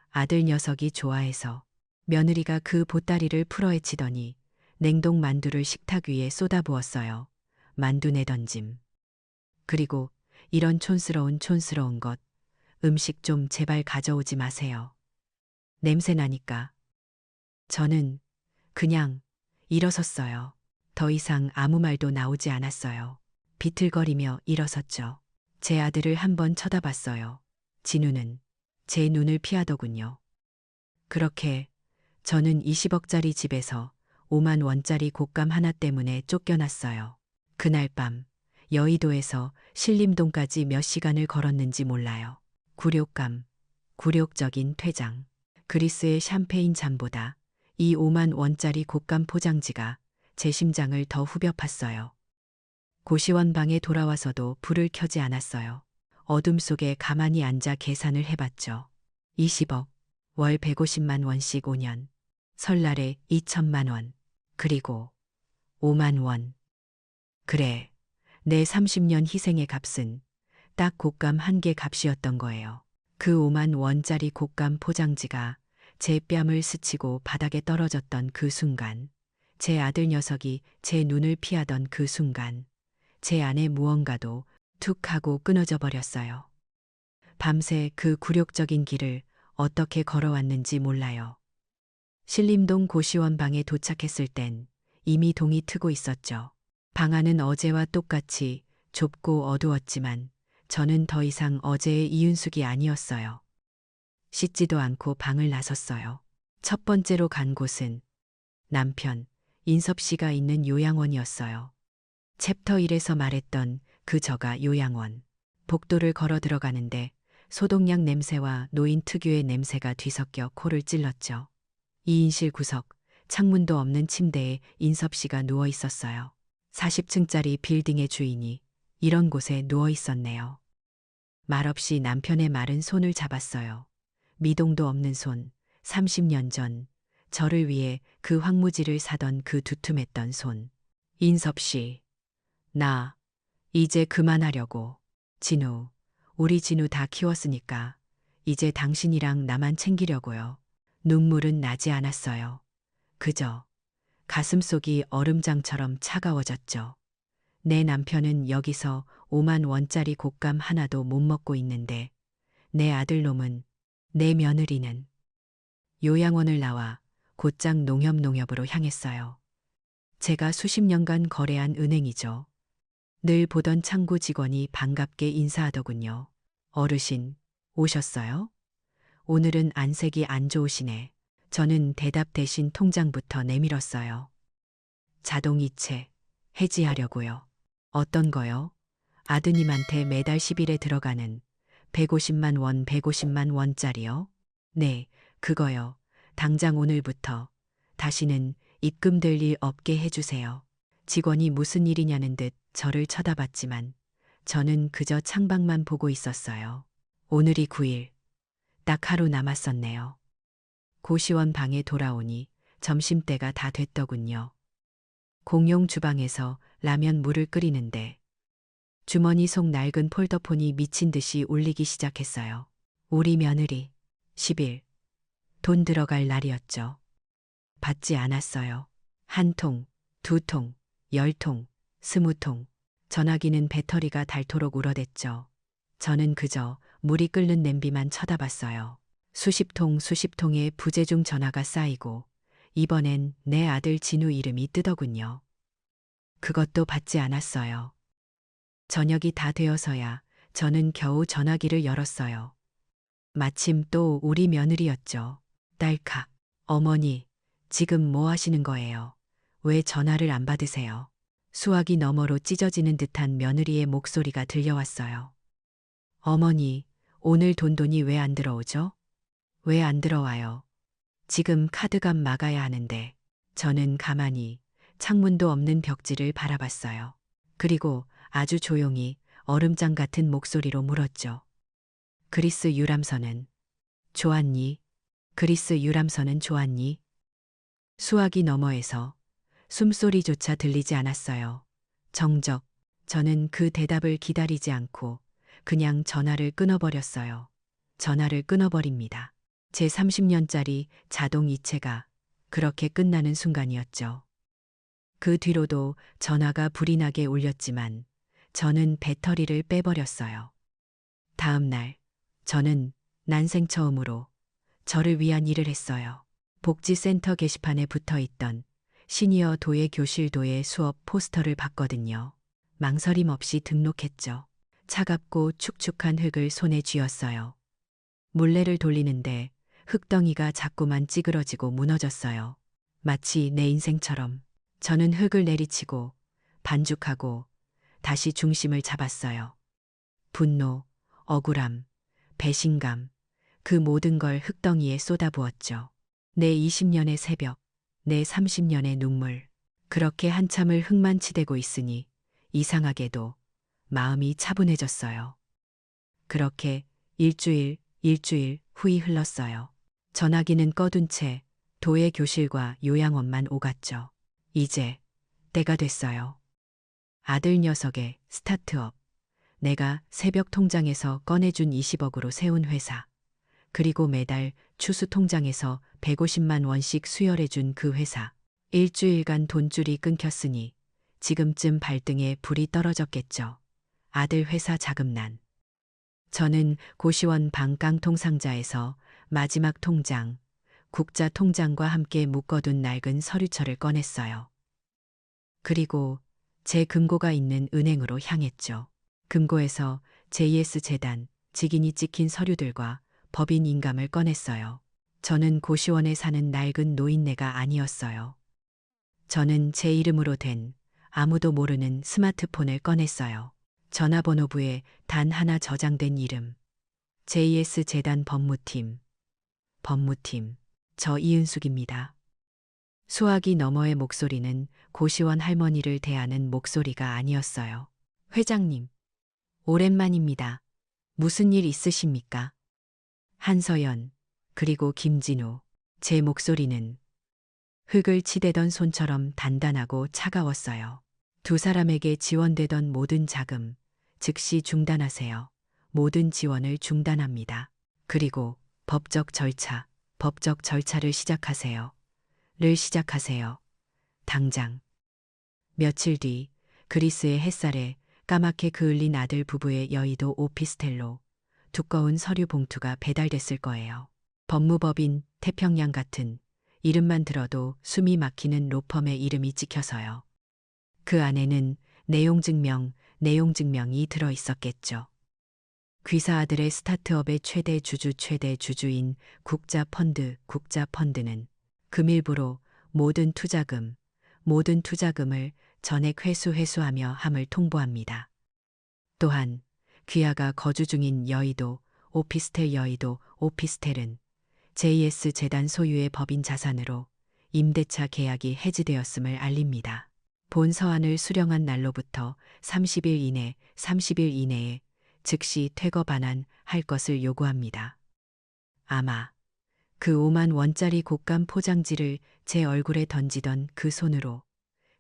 아들 녀석이 좋아해서. 며느리가 그 보따리를 풀어헤치더니 냉동 만두를 식탁 위에 쏟아부었어요. 만두 내던짐. 그리고 이런 촌스러운 것, 음식 좀 제발 가져오지 마세요. 냄새 나니까. 저는 그냥 일어섰어요. 더 이상 아무 말도 나오지 않았어요. 비틀거리며 일어섰죠. 제 아들을 한번 쳐다봤어요. 진우는 제 눈을 피하더군요. 그렇게 저는 20억짜리 집에서 5만 원짜리 곶감 하나 때문에 쫓겨났어요. 그날 밤 여의도에서 신림동까지 몇 시간을 걸었는지 몰라요. 굴욕적인 퇴장. 그리스의 샴페인 잔보다 이 5만 원짜리 곶감 포장지가 제 심장을 더 후벼 팠어요. 고시원 방에 돌아와서도 불을 켜지 않았어요. 어둠 속에 가만히 앉아 계산을 해봤죠. 20억, 월 150만 원씩 5년, 설날에 2천만 원, 그리고 5만 원. 그래, 내 30년 희생의 값은 딱 곶감 한 개 값이었던 거예요. 그 5만 원짜리 곶감 포장지가 제 뺨을 스치고 바닥에 떨어졌던 그 순간, 제 아들 녀석이 제 눈을 피하던 그 순간, 제 안에 무언가도 툭 하고 끊어져 버렸어요. 밤새 그 굴욕적인 길을 어떻게 걸어왔는지 몰라요. 신림동 고시원 방에 도착했을 땐 이미 동이 트고 있었죠. 방 안은 어제와 똑같이 좁고 어두웠지만 저는 더 이상 어제의 이윤숙이 아니었어요. 씻지도 않고 방을 나섰어요. 첫 번째로 간 곳은 남편 인섭 씨가 있는 요양원이었어요. 챕터 1에서 말했던 그 저가 요양원. 복도를 걸어 들어가는데 소독약 냄새와 노인 특유의 냄새가 뒤섞여 코를 찔렀죠. 2인실 구석, 창문도 없는 침대에 인섭 씨가 누워 있었어요. 40층짜리 빌딩의 주인이 이런 곳에 누워 있었네요. 말없이 남편의 마른 손을 잡았어요. 미동도 없는 손, 30년 전 저를 위해 그 황무지를 사던 그 두툼했던 손. 인섭 씨, 나 이제 그만하려고. 진우, 우리 진우 다 키웠으니까 이제 당신이랑 나만 챙기려고요. 눈물은 나지 않았어요. 그저 가슴속이 얼음장처럼 차가워졌죠. 내 남편은 여기서 5만 원짜리 곶감 하나도 못 먹고 있는데 내 아들놈은, 내 며느리는. 요양원을 나와 곧장 농협으로 향했어요. 제가 수십 년간 거래한 은행이죠. 늘 보던 창구 직원이 반갑게 인사하더군요. 어르신, 오셨어요? 오늘은 안색이 안 좋으시네. 저는 대답 대신 통장부터 내밀었어요. 자동이체, 해지하려고요. 어떤 거요? 아드님한테 매달 10일에 들어가는 150만 원, 150만 원짜리요? 네, 그거요. 당장 오늘부터 다시는 입금될 일 없게 해주세요. 직원이 무슨 일이냐는 듯 저를 쳐다봤지만 저는 그저 창밖만 보고 있었어요. 오늘이 9일, 딱 하루 남았었네요. 고시원 방에 돌아오니 점심때가 다 됐더군요. 공용 주방에서 라면 물을 끓이는데 주머니 속 낡은 폴더폰이 미친 듯이 울리기 시작했어요. 우리 며느리 10일 돈 들어갈 날이었죠. 받지 않았어요. 한 통, 두 통, 10통, 20통. 전화기는 배터리가 닳도록 울어댔죠. 저는 그저 물이 끓는 냄비만 쳐다봤어요. 수십 통의 부재중 전화가 쌓이고 이번엔 내 아들 진우 이름이 뜨더군요. 그것도 받지 않았어요. 저녁이 다 되어서야 저는 겨우 전화기를 열었어요. 마침 또 우리 며느리였죠. 딸칵. 어머니, 지금 뭐 하시는 거예요? 왜 전화를 안 받으세요? 수화기 너머로 찢어지는 듯한 며느리의 목소리가 들려왔어요. 어머니, 오늘 돈이 왜 안 들어오죠? 왜 안 들어와요? 지금 카드값 막아야 하는데. 저는 가만히 창문도 없는 벽지를 바라봤어요. 그리고 아주 조용히 얼음장 같은 목소리로 물었죠. 그리스 유람선은 좋았니? 그리스 유람선은 좋았니? 수화기 너머에서 숨소리조차 들리지 않았어요. 정적. 저는 그 대답을 기다리지 않고 그냥 전화를 끊어버렸어요. 전화를 끊어버립니다. 제 30년짜리 자동 이체가 그렇게 끝나는 순간이었죠. 그 뒤로도 전화가 불이 나게 울렸지만 저는 배터리를 빼버렸어요. 다음 날 저는 난생 처음으로 저를 위한 일을 했어요. 복지센터 게시판에 붙어 있던 시니어 도예 교실도의 수업 포스터를 봤거든요. 망설임 없이 등록했죠. 차갑고 축축한 흙을 손에 쥐었어요. 물레를 돌리는데 흙덩이가 자꾸만 찌그러지고 무너졌어요. 마치 내 인생처럼. 저는 흙을 내리치고 반죽하고 다시 중심을 잡았어요. 분노, 억울함, 배신감, 그 모든 걸 흙덩이에 쏟아부었죠. 내 20년의 새벽, 내 30년의 눈물. 그렇게 한참을 흙만 치대고 있으니 이상하게도 마음이 차분해졌어요. 그렇게 일주일 후이 흘렀어요. 전화기는 꺼둔 채 도예 교실과 요양원만 오갔죠. 이제 때가 됐어요. 아들 녀석의 스타트업. 내가 새벽 통장에서 꺼내준 20억으로 세운 회사. 그리고 매달 추수 통장에서 150만 원씩 수혈해준 그 회사. 일주일간 돈줄이 끊겼으니 지금쯤 발등에 불이 떨어졌겠죠. 아들 회사 자금난. 저는 고시원 방 깡통 상자에서 마지막 통장, 국자 통장과 함께 묶어둔 낡은 서류철을 꺼냈어요. 그리고 제 금고가 있는 은행으로 향했죠. 금고에서 JS 재단, 직인이 찍힌 서류들과 법인 인감을 꺼냈어요. 저는 고시원에 사는 낡은 노인네가 아니었어요. 저는 제 이름으로 된 아무도 모르는 스마트폰을 꺼냈어요. 전화번호부에 단 하나 저장된 이름. JS 재단 법무팀. 저 이은숙입니다. 수화기 너머의 목소리는 고시원 할머니를 대하는 목소리가 아니었어요. 회장님, 오랜만입니다. 무슨 일 있으십니까? 한서연, 그리고 김진우. 제 목소리는 흙을 치대던 손처럼 단단하고 차가웠어요. 두 사람에게 지원되던 모든 자금, 즉시 중단하세요. 모든 지원을 중단합니다. 그리고 법적 절차를 시작하세요. 당장. 며칠 뒤 그리스의 햇살에 까맣게 그을린 아들 부부의 여의도 오피스텔로 두꺼운 서류 봉투가 배달됐을 거예요. 법무법인 태평양 같은 이름만 들어도 숨이 막히는 로펌의 이름이 찍혀서요. 그 안에는 내용 증명이 들어 있었겠죠. 귀사 아들의 스타트업의 최대 주주인 국자펀드는 금일부로 모든 투자금을 전액 회수하며 함을 통보합니다. 또한 귀하가 거주 중인 여의도 오피스텔은 JS 재단 소유의 법인 자산으로 임대차 계약이 해지되었음을 알립니다. 본 서한을 수령한 날로부터 30일 이내에 즉시 퇴거 반환할 것을 요구합니다. 아마 그 5만 원짜리 곶감 포장지를 제 얼굴에 던지던 그 손으로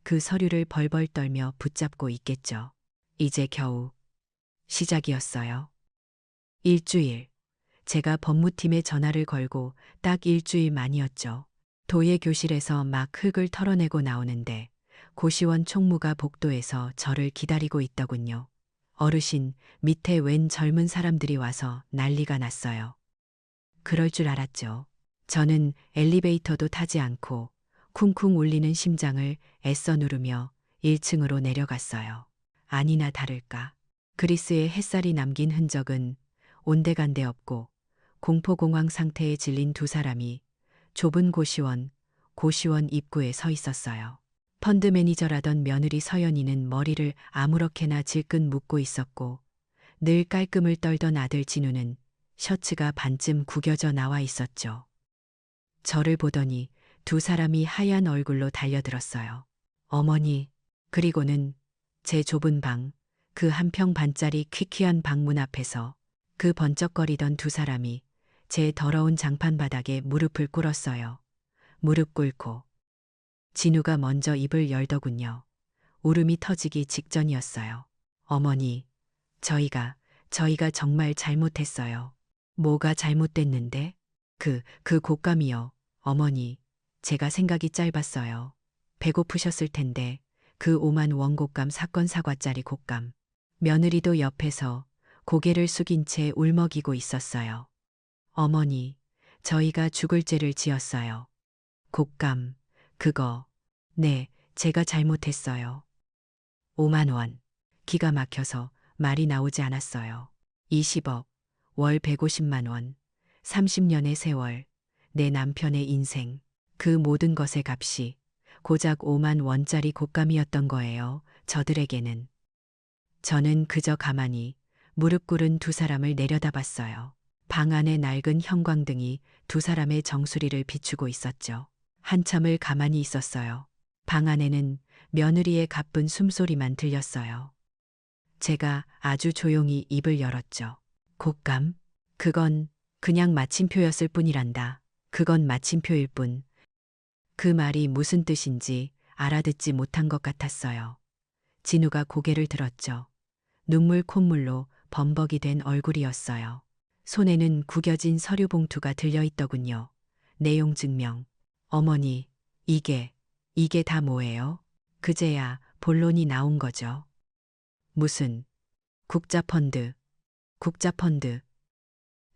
그 서류를 벌벌 떨며 붙잡고 있겠죠. 이제 겨우 시작이었어요. 일주일. 제가 법무팀에 전화를 걸고 딱 일주일 만이었죠. 도예 교실에서 막 흙을 털어내고 나오는데 고시원 총무가 복도에서 저를 기다리고 있더군요. 어르신 밑에 웬 젊은 사람들이 와서 난리가 났어요. 그럴 줄 알았죠. 저는 엘리베이터도 타지 않고 쿵쿵 울리는 심장을 애써 누르며 1층으로 내려갔어요. 아니나 다를까. 그리스의 햇살이 남긴 흔적은 온데간데 없고 공포공황 상태에 질린 두 사람이 좁은 고시원 입구에 서 있었어요. 펀드 매니저라던 며느리 서연이는 머리를 아무렇게나 질끈 묶고 있었고 늘 깔끔을 떨던 아들 진우는 셔츠가 반쯤 구겨져 나와 있었죠. 저를 보더니 두 사람이 하얀 얼굴로 달려들었어요. 어머니, 그리고는 제 좁은 방, 그 한 평 반짜리 퀴퀴한 방문 앞에서 그 번쩍거리던 두 사람이 제 더러운 장판 바닥에 무릎을 꿇었어요. 무릎 꿇고 진우가 먼저 입을 열더군요. 울음이 터지기 직전이었어요. 어머니, 저희가 정말 잘못했어요. 뭐가 잘못됐는데? 그 곶감이요. 어머니, 제가 생각이 짧았어요. 배고프셨을 텐데 그 5만 원 곶감 사건 사과짜리 곶감. 며느리도 옆에서 고개를 숙인 채 울먹이고 있었어요. 어머니, 저희가 죽을 죄를 지었어요. 곶감, 그거. 네, 제가 잘못했어요. 5만 원. 기가 막혀서 말이 나오지 않았어요. 20억, 월 150만 원, 30년의 세월, 내 남편의 인생, 그 모든 것의 값이 고작 5만 원짜리 곶감이었던 거예요. 저들에게는. 저는 그저 가만히 무릎 꿇은 두 사람을 내려다봤어요. 방 안의 낡은 형광등이 두 사람의 정수리를 비추고 있었죠. 한참을 가만히 있었어요. 방 안에는 며느리의 가쁜 숨소리만 들렸어요. 제가 아주 조용히 입을 열었죠. 곶감? 그건 그냥 마침표였을 뿐이란다. 그건 마침표일 뿐. 그 말이 무슨 뜻인지 알아듣지 못한 것 같았어요. 진우가 고개를 들었죠. 눈물 콧물로 범벅이 된 얼굴이었어요. 손에는 구겨진 서류 봉투가 들려있더군요. 내용 증명. 어머니, 이게 다 뭐예요? 그제야 본론이 나온 거죠. 무슨 국자펀드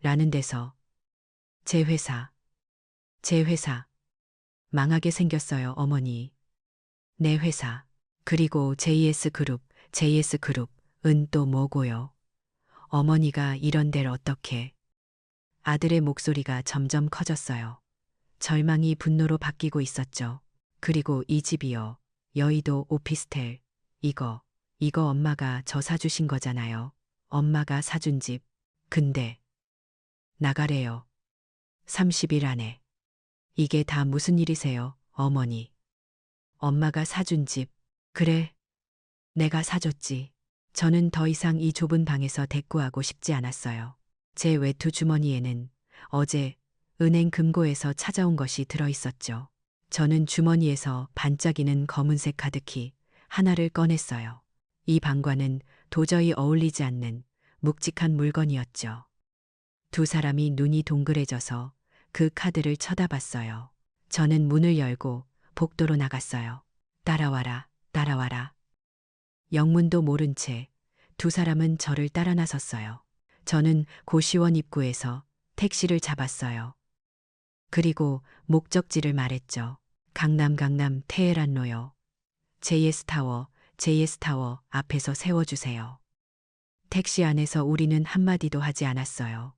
라는 데서 제 회사 망하게 생겼어요, 어머니. 내 회사. 그리고 JS그룹은 또 뭐고요? 어머니가 이런 데를 어떻게. 아들의 목소리가 점점 커졌어요. 절망이 분노로 바뀌고 있었죠. 그리고 이 집이요. 여의도 오피스텔. 이거 엄마가 저 사주신 거잖아요. 엄마가 사준 집. 근데 나가래요. 30일 안에. 이게 다 무슨 일이세요, 어머니? 엄마가 사준 집. 그래, 내가 사줬지. 저는 더 이상 이 좁은 방에서 대꾸하고 싶지 않았어요. 제 외투 주머니에는 어제 은행 금고에서 찾아온 것이 들어있었죠. 저는 주머니에서 반짝이는 검은색 카드키 하나를 꺼냈어요. 이 방과는 도저히 어울리지 않는 묵직한 물건이었죠. 두 사람이 눈이 동그래져서 그 카드를 쳐다봤어요. 저는 문을 열고 복도로 나갔어요. 따라와라. 영문도 모른 채 두 사람은 저를 따라 나섰어요. 저는 고시원 입구에서 택시를 잡았어요. 그리고 목적지를 말했죠. 강남 테헤란로요. JS타워 앞에서 세워주세요. 택시 안에서 우리는 한마디도 하지 않았어요.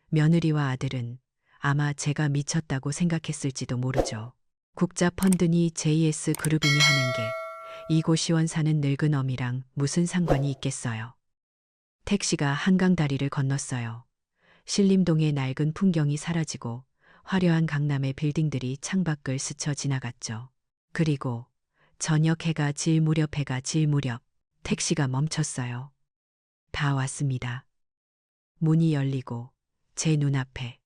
며느리와 아들은 아마 제가 미쳤다고 생각했을지도 모르죠. 국자 펀드니 JS 그룹이니 하는 게 이 고시원 사는 늙은 어미랑 무슨 상관이 있겠어요. 택시가 한강 다리를 건넜어요. 신림동의 낡은 풍경이 사라지고 화려한 강남의 빌딩들이 창밖을 스쳐 지나갔죠. 그리고 저녁 해가 질 무렵 택시가 멈췄어요. 다 왔습니다. 문이 열리고 제 눈앞에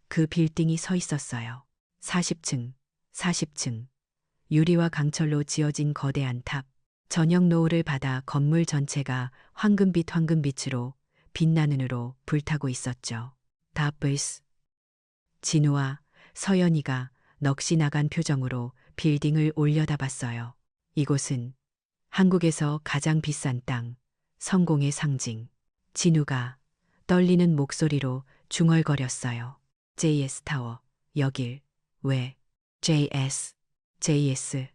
그 빌딩이 서 있었어요. 40층, 40층. 유리와 강철로 지어진 거대한 탑. 저녁 노을을 받아 건물 전체가 황금빛으로 빛나는으로 불타고 있었죠. 다브스. 진우와 서연이가 넋이 나간 표정으로 빌딩을 올려다봤어요. 이곳은 한국에서 가장 비싼 땅, 성공의 상징. 진우가 떨리는 목소리로 중얼거렸어요. JS 타워, 여길, 왜, JS.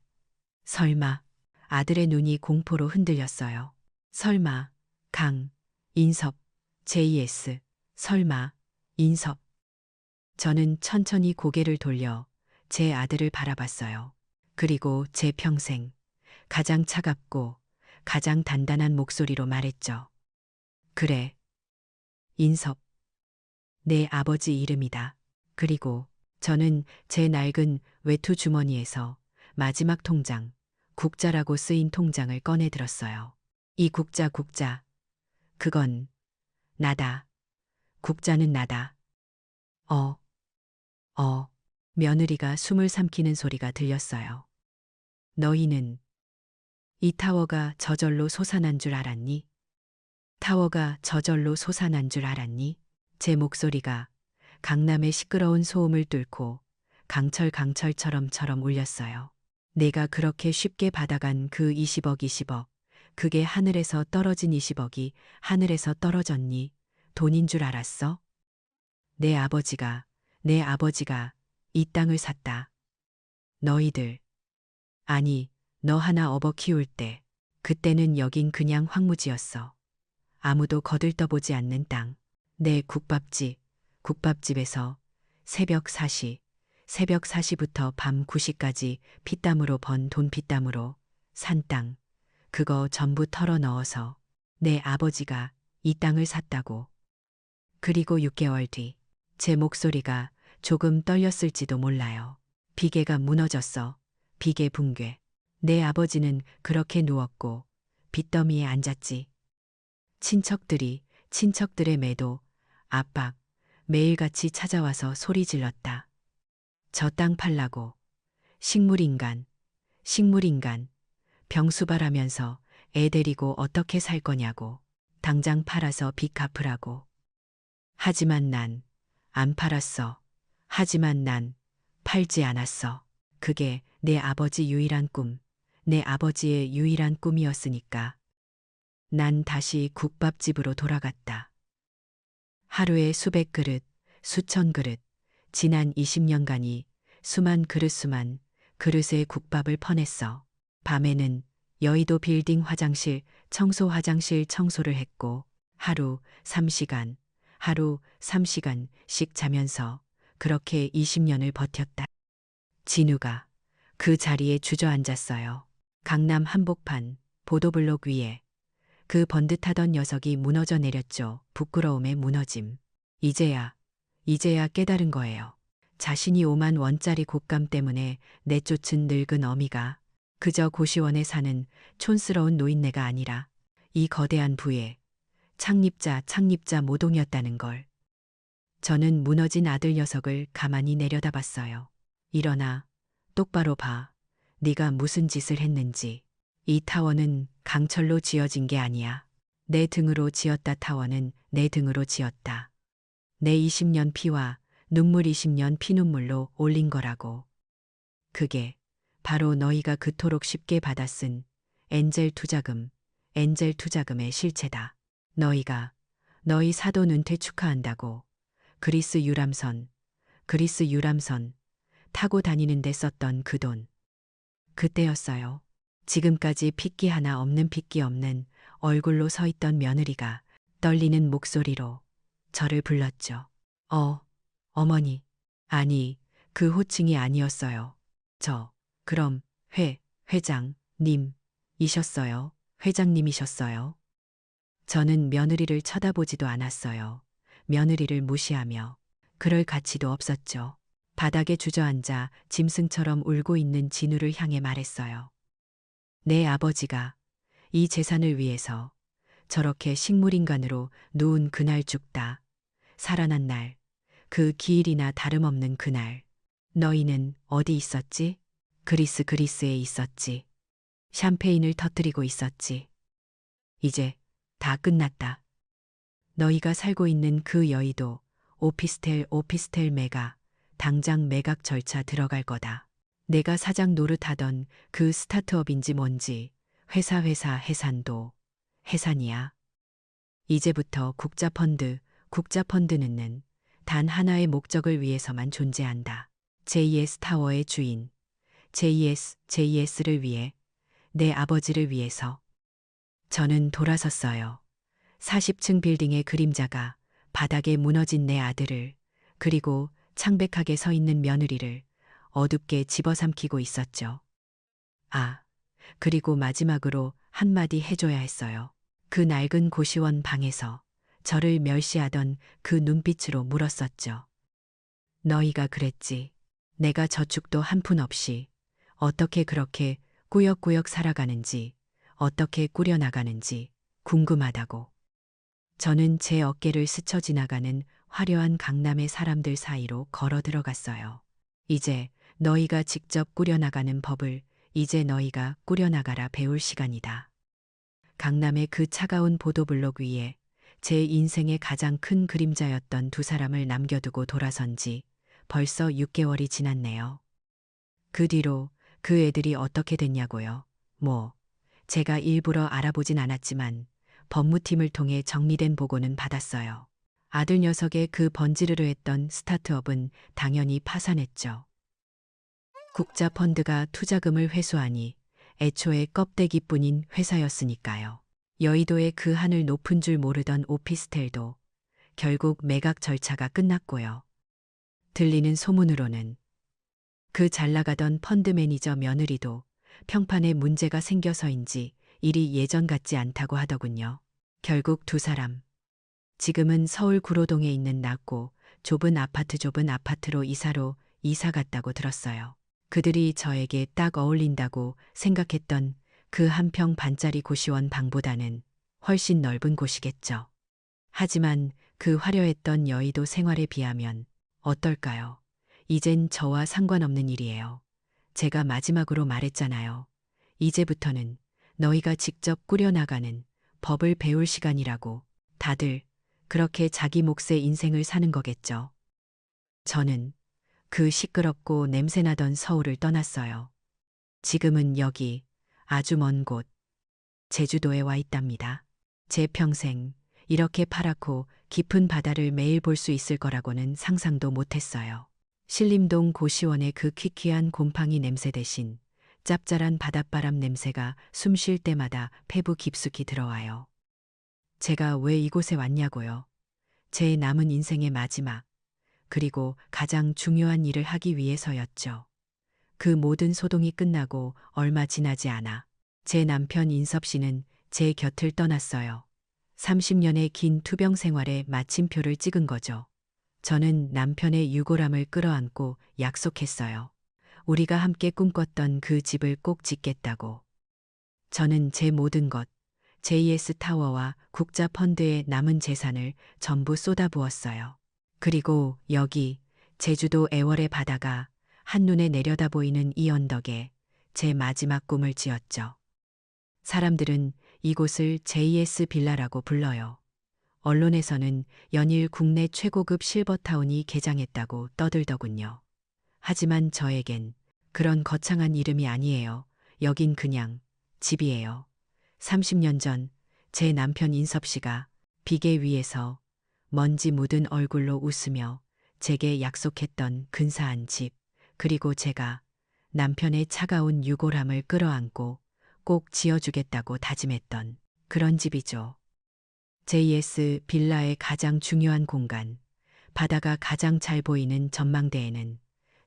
설마, 아들의 눈이 공포로 흔들렸어요. 설마, 인섭, JS, 설마, 인섭. 저는 천천히 고개를 돌려 제 아들을 바라봤어요. 그리고 제 평생 가장 차갑고 가장 단단한 목소리로 말했죠. 그래, 인섭. 내 아버지 이름이다. 그리고 저는 제 낡은 외투 주머니에서 마지막 통장, 국자라고 쓰인 통장을 꺼내 들었어요. 이 국자. 그건 나다. 국자는 나다. 며느리가 숨을 삼키는 소리가 들렸어요. 너희는 이 타워가 저절로 솟아난 줄 알았니? 타워가 저절로 솟아난 줄 알았니? 제 목소리가 강남의 시끄러운 소음을 뚫고 강철처럼 울렸어요. 내가 그렇게 쉽게 받아간 그 20억. 그게 하늘에서 떨어진 20억이 하늘에서 떨어졌니? 돈인 줄 알았어? 내 아버지가 이 땅을 샀다. 너희들. 아니, 너 하나 업어 키울 때. 그때는 여긴 그냥 황무지였어. 아무도 거들떠보지 않는 땅. 내 국밥집에서 새벽 4시부터 밤 9시까지 피땀으로 번 돈 피땀으로 산 땅. 그거 전부 털어 넣어서 내 아버지가 이 땅을 샀다고. 그리고 6개월 뒤 제 목소리가 조금 떨렸을지도 몰라요. 비계가 무너졌어. 비계 붕괴. 내 아버지는 그렇게 누웠고 빚더미에 앉았지. 친척들의 매도, 압박, 매일같이 찾아와서 소리 질렀다. 저 땅 팔라고. 식물인간. 병수발하면서 애 데리고 어떻게 살 거냐고. 당장 팔아서 빚 갚으라고. 하지만 난 안 팔았어. 하지만 난 팔지 않았어. 그게 내 아버지 유일한 꿈, 내 아버지의 유일한 꿈이었으니까. 난 다시 국밥집으로 돌아갔다. 하루에 수백 그릇, 수천 그릇, 지난 20년간이 수만 그릇에 국밥을 퍼냈어. 밤에는 여의도 빌딩 화장실 청소를 했고 하루 3시간씩 자면서 그렇게 20년을 버텼다. 진우가 그 자리에 주저앉았어요. 강남 한복판 보도블록 위에 그 번듯하던 녀석이 무너져 내렸죠. 부끄러움의 무너짐. 이제야 깨달은 거예요. 자신이 5만 원짜리 곶감 때문에 내쫓은 늙은 어미가 그저 고시원에 사는 촌스러운 노인네가 아니라 이 거대한 부의 창립자 모동이었다는 걸. 저는 무너진 아들 녀석을 가만히 내려다봤어요. 일어나, 똑바로 봐. 네가 무슨 짓을 했는지. 이 타워는 강철로 지어진 게 아니야. 내 등으로 지었다. 타워는 내 등으로 지었다. 내 20년 피와 눈물 20년 피눈물로 올린 거라고. 그게 바로 너희가 그토록 쉽게 받아 쓴 엔젤 투자금의 실체다. 너희 사돈 은퇴 축하한다고 그리스 유람선 타고 다니는데 썼던 그 돈. 그때였어요. 지금까지 핏기 하나 없는 얼굴로 서 있던 며느리가 떨리는 목소리로 저를 불렀죠. 어머니. 아니, 그 호칭이 아니었어요. 그럼, 회장님이셨어요. 회장님이셨어요. 저는 며느리를 쳐다보지도 않았어요. 며느리를 무시하며. 그럴 가치도 없었죠. 바닥에 주저앉아 짐승처럼 울고 있는 진우를 향해 말했어요. 내 아버지가 이 재산을 위해서 저렇게 식물인간으로 누운 그날 죽다. 살아난 날, 그 기일이나 다름없는 그날. 너희는 어디 있었지? 그리스에 있었지. 샴페인을 터뜨리고 있었지. 이제 다 끝났다. 너희가 살고 있는 그 여의도 오피스텔 매각, 당장 매각 절차 들어갈 거다. 내가 사장 노릇하던 그 스타트업인지 뭔지 회사 해산도 해산이야. 이제부터 국자펀드는 단 하나의 목적을 위해서만 존재한다. JS 타워의 주인, JS를 위해, 내 아버지를 위해서. 저는 돌아섰어요. 40층 빌딩의 그림자가 바닥에 무너진 내 아들을, 그리고 창백하게 서 있는 며느리를 어둡게 집어삼키고 있었죠. 그리고 마지막으로 한마디 해줘야 했어요. 그 낡은 고시원 방에서 저를 멸시하던 그 눈빛으로 물었었죠. 너희가 그랬지. 내가 저축도 한 푼 없이 어떻게 그렇게 꾸역꾸역 살아가는지, 어떻게 꾸려나가는지 궁금하다고. 저는 제 어깨를 스쳐 지나가는 화려한 강남의 사람들 사이로 걸어 들어갔어요. 이제 너희가 직접 꾸려나가는 법을 이제 너희가 꾸려나가라 배울 시간이다. 강남의 그 차가운 보도블록 위에 제 인생의 가장 큰 그림자였던 두 사람을 남겨두고 돌아선 지 벌써 6개월이 지났네요. 그 뒤로 그 애들이 어떻게 됐냐고요? 제가 일부러 알아보진 않았지만 법무팀을 통해 정리된 보고는 받았어요. 아들 녀석의 그 번지르르 했던 스타트업은 당연히 파산했죠. 국자펀드가 투자금을 회수하니 애초에 껍데기뿐인 회사였으니까요. 여의도의 그 하늘 높은 줄 모르던 오피스텔도 결국 매각 절차가 끝났고요. 들리는 소문으로는 그 잘나가던 펀드 매니저 며느리도 평판에 문제가 생겨서인지 일이 예전 같지 않다고 하더군요. 결국 두 사람. 지금은 서울 구로동에 있는 낮고 좁은 아파트로 이사 갔다고 들었어요. 그들이 저에게 딱 어울린다고 생각했던 그 한 평 반짜리 고시원 방보다는 훨씬 넓은 곳이겠죠. 하지만 그 화려했던 여의도 생활에 비하면 어떨까요? 이젠 저와 상관없는 일이에요. 제가 마지막으로 말했잖아요. 이제부터는 너희가 직접 꾸려나가는 법을 배울 시간이라고. 다들 그렇게 자기 몫의 인생을 사는 거겠죠. 저는 그 시끄럽고 냄새나던 서울을 떠났어요. 지금은 여기 아주 먼 곳, 제주도에 와 있답니다. 제 평생 이렇게 파랗고 깊은 바다를 매일 볼 수 있을 거라고는 상상도 못했어요. 신림동 고시원의 그 퀴퀴한 곰팡이 냄새 대신 짭짤한 바닷바람 냄새가 숨 쉴 때마다 폐부 깊숙이 들어와요. 제가 왜 이곳에 왔냐고요? 제 남은 인생의 마지막, 그리고 가장 중요한 일을 하기 위해서였죠. 그 모든 소동이 끝나고 얼마 지나지 않아 제 남편 인섭 씨는 제 곁을 떠났어요. 30년의 긴 투병 생활에 마침표를 찍은 거죠. 저는 남편의 유골함을 끌어안고 약속했어요. 우리가 함께 꿈꿨던 그 집을 꼭 짓겠다고. 저는 제 모든 것, JS 타워와 국자펀드의 남은 재산을 전부 쏟아부었어요. 그리고 여기 제주도 애월의 바다가 한눈에 내려다 보이는 이 언덕에 제 마지막 꿈을 지었죠. 사람들은 이곳을 JS 빌라라고 불러요. 언론에서는 연일 국내 최고급 실버타운이 개장했다고 떠들더군요. 하지만 저에겐 그런 거창한 이름이 아니에요. 여긴 그냥 집이에요. 30년 전 제 남편 인섭 씨가 비계 위에서 먼지 묻은 얼굴로 웃으며 제게 약속했던 근사한 집, 그리고 제가 남편의 차가운 유골함을 끌어안고 꼭 지어주겠다고 다짐했던 그런 집이죠. JS 빌라의 가장 중요한 공간, 바다가 가장 잘 보이는 전망대에는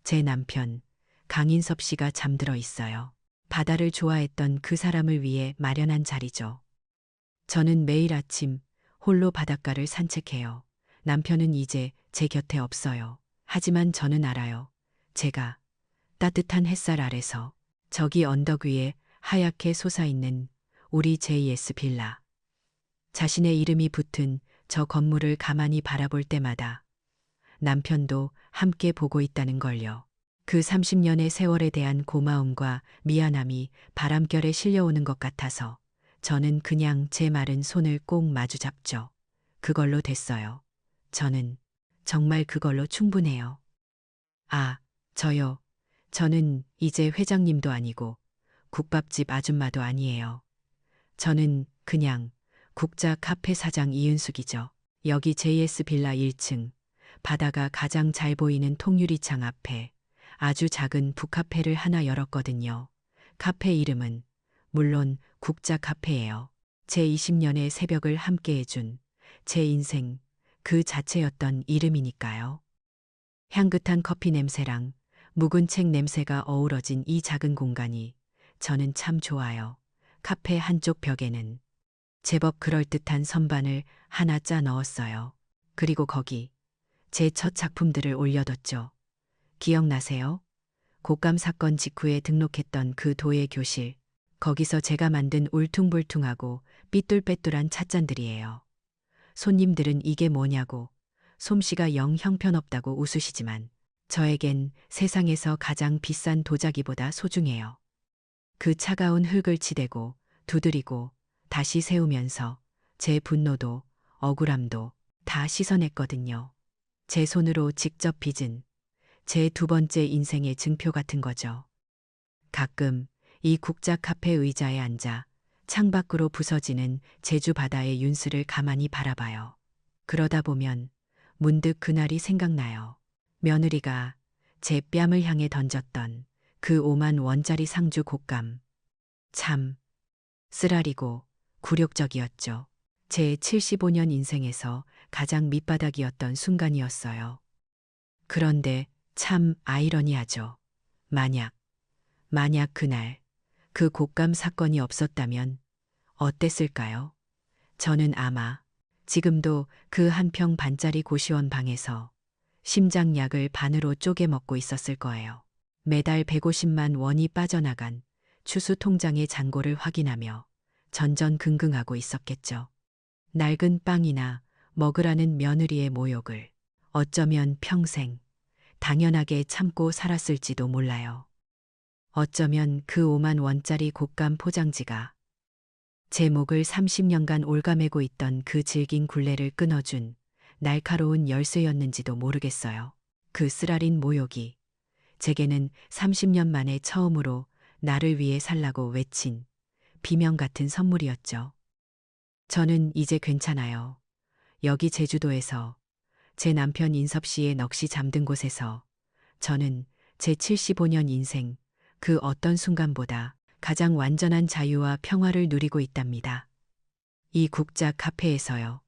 제 남편 강인섭 씨가 잠들어 있어요. 바다를 좋아했던 그 사람을 위해 마련한 자리죠. 저는 매일 아침 홀로 바닷가를 산책해요. 남편은 이제 제 곁에 없어요. 하지만 저는 알아요. 제가 따뜻한 햇살 아래서 저기 언덕 위에 하얗게 솟아있는 우리 JS 빌라. 자신의 이름이 붙은 저 건물을 가만히 바라볼 때마다 남편도 함께 보고 있다는 걸요. 그 30년의 세월에 대한 고마움과 미안함이 바람결에 실려오는 것 같아서 저는 그냥 제 마른 손을 꼭 마주 잡죠. 그걸로 됐어요. 저는 정말 그걸로 충분해요. 아, 저요. 저는 이제 회장님도 아니고 국밥집 아줌마도 아니에요. 저는 그냥 국자 카페 사장 이은숙이죠. 여기 JS 빌라 1층, 바다가 가장 잘 보이는 통유리창 앞에 아주 작은 북카페를 하나 열었거든요. 카페 이름은 물론 국자 카페예요. 제 20년의 새벽을 함께 해준 제 인생 그 자체였던 이름이니까요. 향긋한 커피 냄새랑 묵은 책 냄새가 어우러진 이 작은 공간이 저는 참 좋아요. 카페 한쪽 벽에는 제법 그럴듯한 선반을 하나 짜 넣었어요. 그리고 거기 제 첫 작품들을 올려뒀죠. 기억나세요? 곡감 사건 직후에 등록했던 그 도예 교실. 거기서 제가 만든 울퉁불퉁하고 삐뚤빼뚤한 찻잔들이에요. 손님들은 이게 뭐냐고, 솜씨가 영 형편없다고 웃으시지만 저에겐 세상에서 가장 비싼 도자기보다 소중해요. 그 차가운 흙을 치대고 두드리고 다시 세우면서 제 분노도 억울함도 다 씻어냈거든요. 제 손으로 직접 빚은 제 두 번째 인생의 증표 같은 거죠. 가끔 이 국자 카페 의자에 앉아 창밖으로 부서지는 제주 바다의 윤수를 가만히 바라봐요. 그러다 보면 문득 그날이 생각나요. 며느리가 제 뺨을 향해 던졌던 그 5만 원짜리 상주 곶감. 참 쓰라리고 굴욕적이었죠. 제 75년 인생에서 가장 밑바닥이었던 순간이었어요. 그런데 참 아이러니하죠. 만약 그날 그 곶감 사건이 없었다면 어땠을까요? 저는 아마 지금도 그 한 평 반짜리 고시원 방에서 심장약을 반으로 쪼개 먹고 있었을 거예요. 매달 150만 원이 빠져나간 추수 통장의 잔고를 확인하며 전전긍긍하고 있었겠죠. 낡은 빵이나 먹으라는 며느리의 모욕을 어쩌면 평생 당연하게 참고 살았을지도 몰라요. 어쩌면 그 5만 원짜리 곶감 포장지가 제 목을 30년간 올가매고 있던 그 질긴 굴레를 끊어준 날카로운 열쇠였는지도 모르겠어요. 그 쓰라린 모욕이 제게는 30년 만에 처음으로 나를 위해 살라고 외친 비명 같은 선물이었죠. 저는 이제 괜찮아요. 여기 제주도에서 제 남편 인섭 씨의 넋이 잠든 곳에서 저는 제 75년 인생 그 어떤 순간보다 가장 완전한 자유와 평화를 누리고 있답니다. 이 국자 카페에서요.